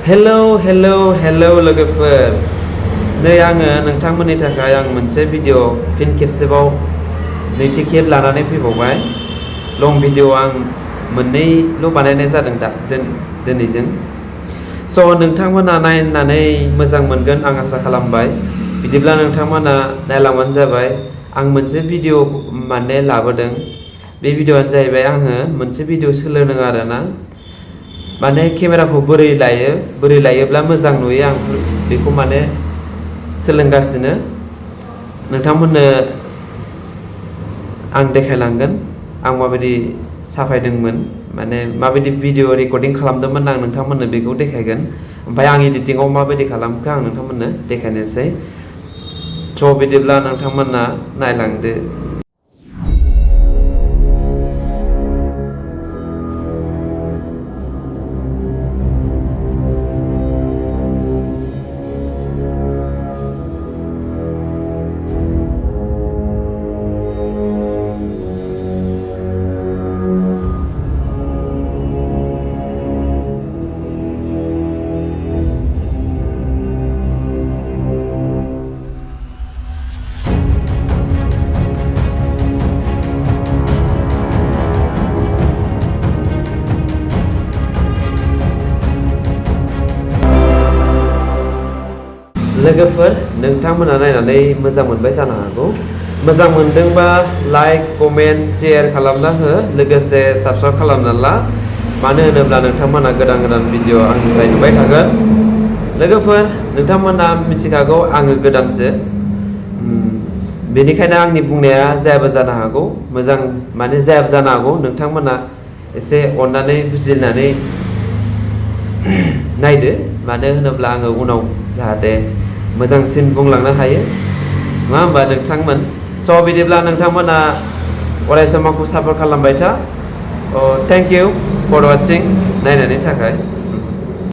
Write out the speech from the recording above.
Hello लोगोफोर नै आङो नोंथांमोननि थाखाय आं मोनसे भिडिअ फिन खेबसेबाव नैथि खेब लानानै फैबावबाय लं भिडिअ आं मोननैल' बानायनाय जादों दा दिनैजों स' नोंथांमोना नायनानै मोजां मोनगोन आं आसा खालामबाय बिदिब्ला नोंथांमोना नायलांबानो जाबाय आं मोनसे भिडिअ माने लाबोदों बे भिडिअआनो जाहैबाय आङो मोनसे भिडिअ सोलोंदों आरोना माने केमेराखौ बोरै लायोब्ला मोजां नुयो आं बेखौ माने सोलोंगासिनो नोंथांमोननो आं देखायलांगोन आं माबायदि साफायदोंमोन माने माबायदि भिडिअ रेकर्डिं खालामदोंमोन आं नोंथांमोननो बेखौ देखायगोन ओमफ्राय आं एडिटिंआव माबायदि खालामखो आं नोंथांमोननो देखायनोसै स' बिदिब्ला नोंथांमोना नायलांदो लोगोफोर नोंथांमोना नायनानै मोजां मोनबाय जानो हागौ मोजां मोनदोंबा लाइक कमेन्ट शेयार खालामना हो लोगोसे साबस्क्राइब खालामना ला मानो होनोब्ला नोंथांमोना गोदान भिडिअ आंनिफ्राय नुबाय थागोन लोगोफोर नोंथांमोना मिथिखागौ आङो गोदानसो बेनिखायनो आंनि बुंनाया जायाबो जानो हागौ मोजां माने जायाबो जानो हागौ नोंथांमोना एसे अननानै बुजिनानै नायदो मानो होनोब्ला आङो उनाव जाहाथे मोजांसिन बुंलांनो हायो नङा होमबा नोंथांमोन स' बिदिब्ला नोंथांमोना अरायसम आंखौ सापर्ट खालामबाय था थेंक इउ फर वाचिं नायनायनि थाखाय